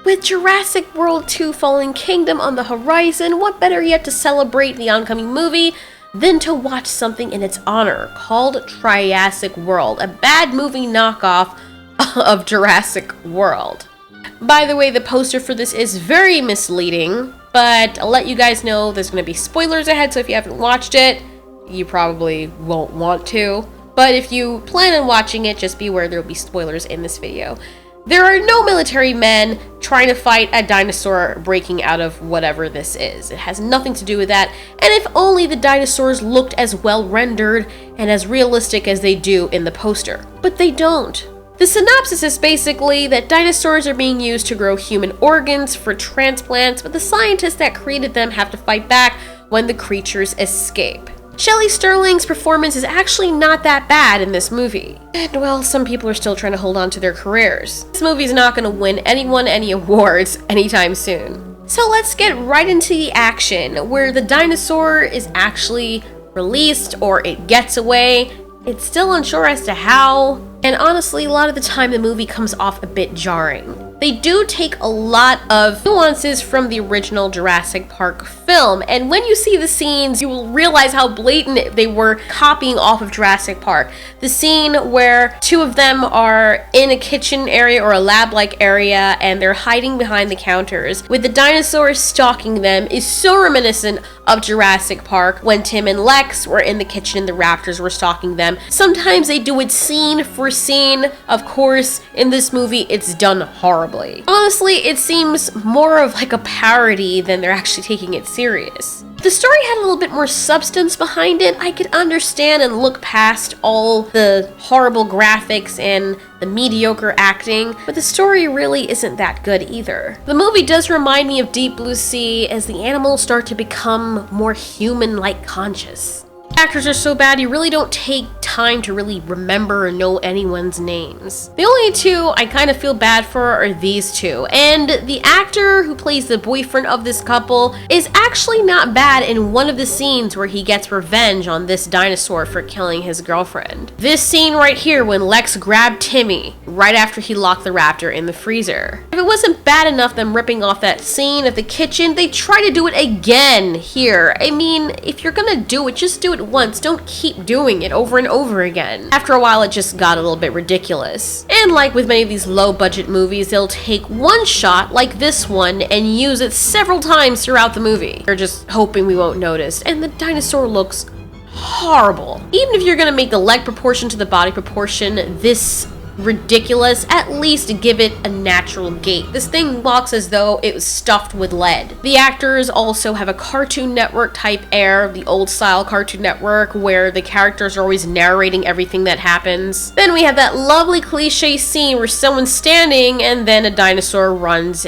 With Jurassic World 2 Fallen Kingdom on the horizon, what better yet to celebrate the oncoming movie than to watch something in its honor called Triassic World, a bad movie knockoff of Jurassic World. By the way, the poster for this is very misleading, but I'll let you guys know there's going to be spoilers ahead, so if you haven't watched it, you probably won't want to. But if you plan on watching it, just be aware there will be spoilers in this video. There are no military men trying to fight a dinosaur breaking out of whatever this is. It has nothing to do with that, and if only the dinosaurs looked as well rendered and as realistic as they do in the poster. But they don't. The synopsis is basically that dinosaurs are being used to grow human organs for transplants, but the scientists that created them have to fight back when the creatures escape. Shelley Sterling's performance is actually not that bad in this movie. And well, some people are still trying to hold on to their careers. This movie's not going to win anyone any awards anytime soon. So let's get right into the action, where the dinosaur is actually released or it gets away. It's still unsure as to how, and honestly, a lot of the time the movie comes off a bit jarring. They do take a lot of nuances from the original Jurassic Park film, and when you see the scenes, you will realize how blatant they were copying off of Jurassic Park. The scene where two of them are in a kitchen area or a lab-like area, and they're hiding behind the counters, with the dinosaurs stalking them, is so reminiscent of Jurassic Park when Tim and Lex were in the kitchen and the raptors were stalking them. Sometimes they do it scene for scene. Of course, in this movie, it's done horribly. Honestly, it seems more of like a parody than they're actually taking it serious. If the story had a little bit more substance behind it, I could understand and look past all the horrible graphics and the mediocre acting, but the story really isn't that good either. The movie does remind me of Deep Blue Sea as the animals start to become more human-like conscious. Actors are so bad, you really don't take time to really remember or know anyone's names. The only two I kind of feel bad for are these two, and the actor who plays the boyfriend of this couple is actually not bad in one of the scenes where he gets revenge on this dinosaur for killing his girlfriend. This scene right here when Lex grabbed Timmy right after he locked the raptor in the freezer. If it wasn't bad enough them ripping off that scene of the kitchen, they try to do it again here. I mean, if you're gonna do it, just do it once. Don't keep doing it over and over again. After a while, it just got a little bit ridiculous. And like with many of these low-budget movies, they'll take one shot like this one and use it several times throughout the movie. They're just hoping we won't notice. And the dinosaur looks horrible. Even if you're gonna make the leg proportion to the body proportion this ridiculous, at least give it a natural gait. This thing walks as though it was stuffed with lead. The actors also have a Cartoon Network type air, the old style Cartoon Network where the characters are always narrating everything that happens. Then we have that lovely cliche scene where someone's standing and then a dinosaur runs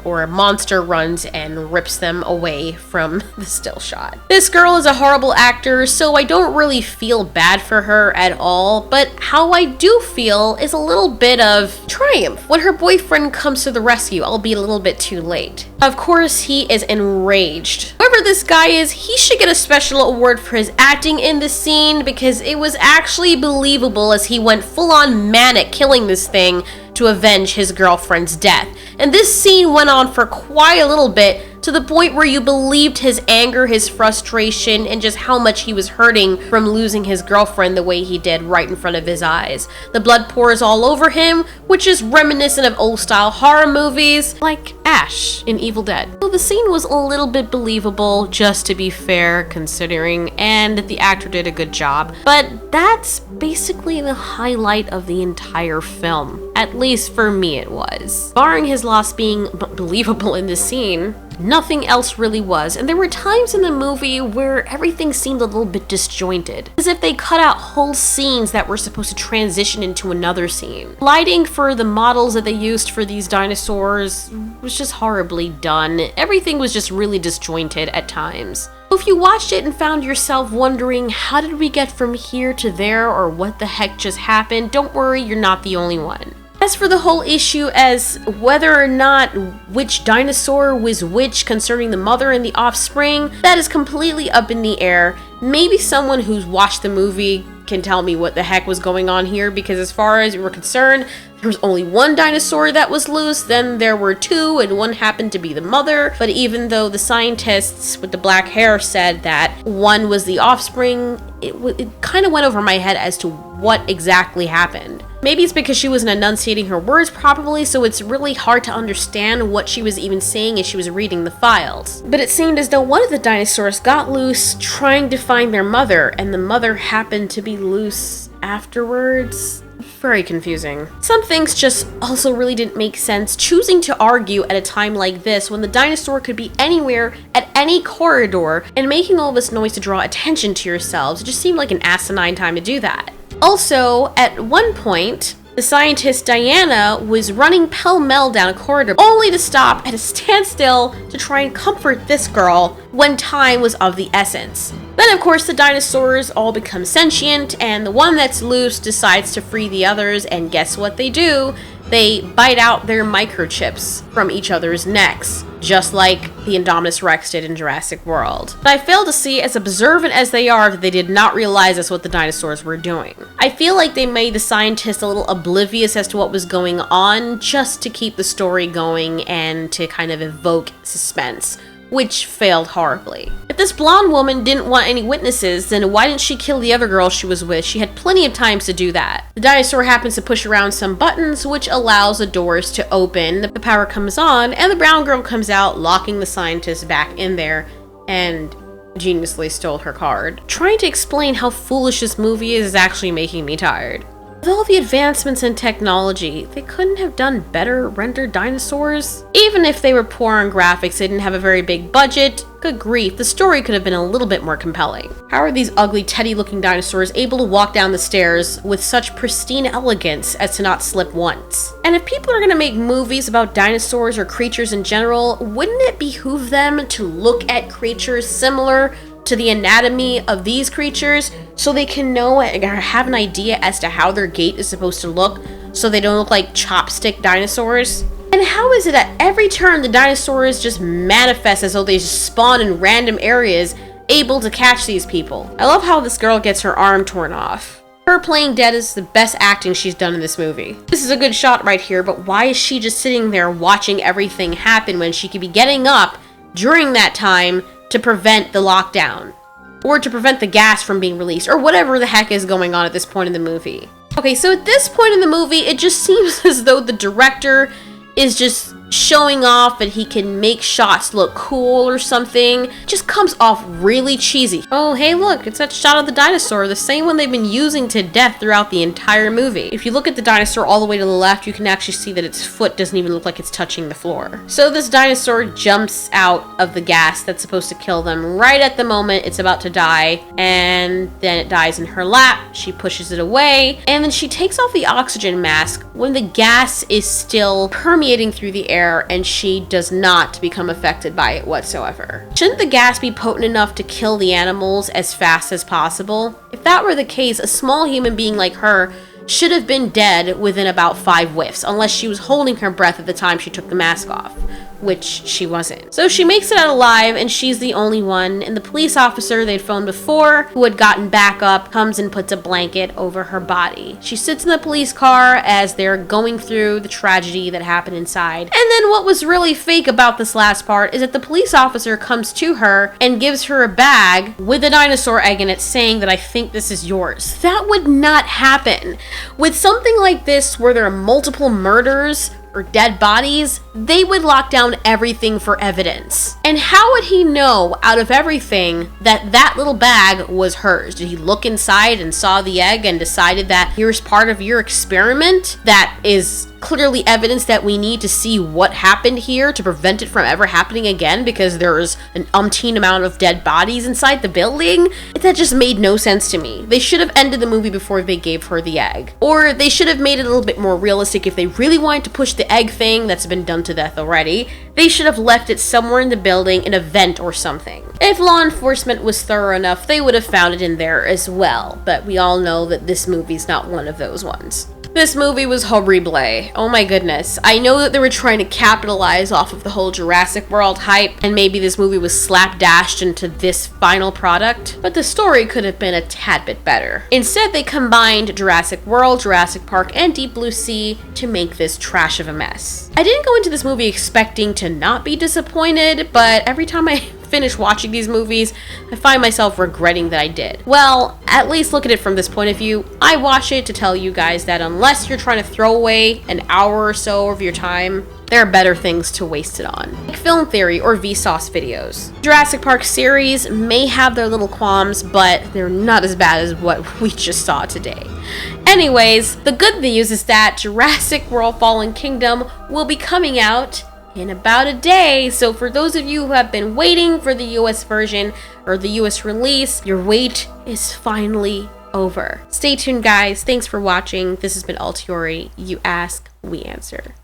or a monster runs and rips them away from the still shot. This girl is a horrible actor, so I don't really feel bad for her at all, but how I do feel is a little bit of triumph when her boyfriend comes to the rescue, albeit a little bit too late. Of course, he is enraged. Whoever this guy is, he should get a special award for his acting in this scene because it was actually believable as he went full-on manic killing this thing to avenge his girlfriend's death. And this scene went on for quite a little bit, to the point where you believed his anger, his frustration, and just how much he was hurting from losing his girlfriend the way he did right in front of his eyes. The blood pours all over him, which is reminiscent of old-style horror movies like Ash in Evil Dead. So the scene was a little bit believable, just to be fair, considering, and the actor did a good job. But that's basically the highlight of the entire film. At least for me it was. Barring his loss being believable in this scene, nothing else really was, and there were times in the movie where everything seemed a little bit disjointed, as if they cut out whole scenes that were supposed to transition into another scene. Lighting for the models that they used for these dinosaurs was just horribly done. Everything was just really disjointed at times. If you watched it and found yourself wondering, how did we get from here to there, or what the heck just happened, don't worry, you're not the only one. As for the whole issue as whether or not which dinosaur was which concerning the mother and the offspring, that is completely up in the air. Maybe someone who's watched the movie can tell me what the heck was going on here, because as far as we were concerned, there was only one dinosaur that was loose, then there were two, and one happened to be the mother. But even though the scientists with the black hair said that one was the offspring, it kind of went over my head as to what exactly happened. Maybe it's because she wasn't enunciating her words properly, so it's really hard to understand what she was even saying as she was reading the files. But it seemed as though one of the dinosaurs got loose trying to find their mother, and the mother happened to be loose afterwards. Very confusing. Some things just also really didn't make sense. Choosing to argue at a time like this when the dinosaur could be anywhere at any corridor and making all this noise to draw attention to yourselves, it just seemed like an asinine time to do that. Also, at one point, the scientist Diana was running pell-mell down a corridor only to stop at a standstill to try and comfort this girl when time was of the essence. Then, of course, the dinosaurs all become sentient, and the one that's loose decides to free the others, and guess what they do? They bite out their microchips from each other's necks, just like the Indominus Rex did in Jurassic World. But I fail to see, as observant as they are, that they did not realize that's what the dinosaurs were doing. I feel like they made the scientists a little oblivious as to what was going on, just to keep the story going and to kind of evoke suspense, which failed horribly. If this blonde woman didn't want any witnesses, then why didn't she kill the other girl she was with? She had plenty of times to do that. The dinosaur happens to push around some buttons, which allows the doors to open. The power comes on, and the brown girl comes out, locking the scientist back in there, and geniusly stole her card. Trying to explain how foolish this movie is actually making me tired. With all the advancements in technology, they couldn't have done better rendered dinosaurs? Even if they were poor on graphics, they didn't have a very big budget, good grief, the story could have been a little bit more compelling. How are these ugly teddy-looking dinosaurs able to walk down the stairs with such pristine elegance as to not slip once? And if people are gonna make movies about dinosaurs or creatures in general, wouldn't it behoove them to look at creatures similar to the anatomy of these creatures so they can know or have an idea as to how their gait is supposed to look so they don't look like chopstick dinosaurs? And how is it at every turn the dinosaurs just manifest as though they just spawn in random areas able to catch these people? I love how this girl gets her arm torn off. Her playing dead is the best acting she's done in this movie. This is a good shot right here, but why is she just sitting there watching everything happen when she could be getting up during that time to prevent the lockdown, or to prevent the gas from being released, or whatever the heck is going on at this point in the movie? Okay, so at this point in the movie, it just seems as though the director is just showing off that he can make shots look cool or something. It just comes off really cheesy. Oh, hey look, it's that shot of the dinosaur, the same one they've been using to death throughout the entire movie. If you look at the dinosaur all the way to the left, you can actually see that its foot doesn't even look like it's touching the floor. So this dinosaur jumps out of the gas that's supposed to kill them right at the moment it's about to die, and then it dies in her lap. She pushes it away, and then she takes off the oxygen mask when the gas is still permeating through the air, and she does not become affected by it whatsoever. Shouldn't the gas be potent enough to kill the animals as fast as possible? If that were the case, a small human being like her should have been dead within about 5 whiffs, unless she was holding her breath at the time she took the mask off, which she wasn't. So she makes it out alive, and she's the only one, and the police officer they'd phoned before, who had gotten back up, comes and puts a blanket over her body. She sits in the police car as they're going through the tragedy that happened inside. And then what was really fake about this last part is that the police officer comes to her and gives her a bag with a dinosaur egg in it, saying that, "I think this is yours." That would not happen. With something like this, where there are multiple murders or dead bodies, they would lock down everything for evidence. And how would he know out of everything that that little bag was hers? Did he look inside and saw the egg and decided that here's part of your experiment that is clearly evidence that we need to see what happened here to prevent it from ever happening again because there's an umpteen amount of dead bodies inside the building? That just made no sense to me. They should have ended the movie before they gave her the egg. Or they should have made it a little bit more realistic. If they really wanted to push the egg thing that's been done to death already, they should have left it somewhere in the building in a vent or something. If law enforcement was thorough enough, they would have found it in there as well. But we all know that this movie's not one of those ones. This movie was horrible. Oh my goodness. I know that they were trying to capitalize off of the whole Jurassic World hype, and maybe this movie was slapdashed into this final product, but the story could have been a tad bit better. Instead, they combined Jurassic World, Jurassic Park, and Deep Blue Sea to make this trash of a mess. I didn't go into this movie expecting to not be disappointed, but every time I finish watching these movies, I find myself regretting that I did. Well, at least look at it from this point of view. I watch it to tell you guys that unless you're trying to throw away an hour or so of your time, there are better things to waste it on, like Film Theory or Vsauce videos. Jurassic Park series may have their little qualms, but they're not as bad as what we just saw today. Anyways, the good news is that Jurassic World Fallen Kingdom will be coming out in about a day. So for those of you who have been waiting for the US version or the US release, your wait is finally over. Stay tuned, guys. Thanks for watching. This has been Altiori. You ask, we answer.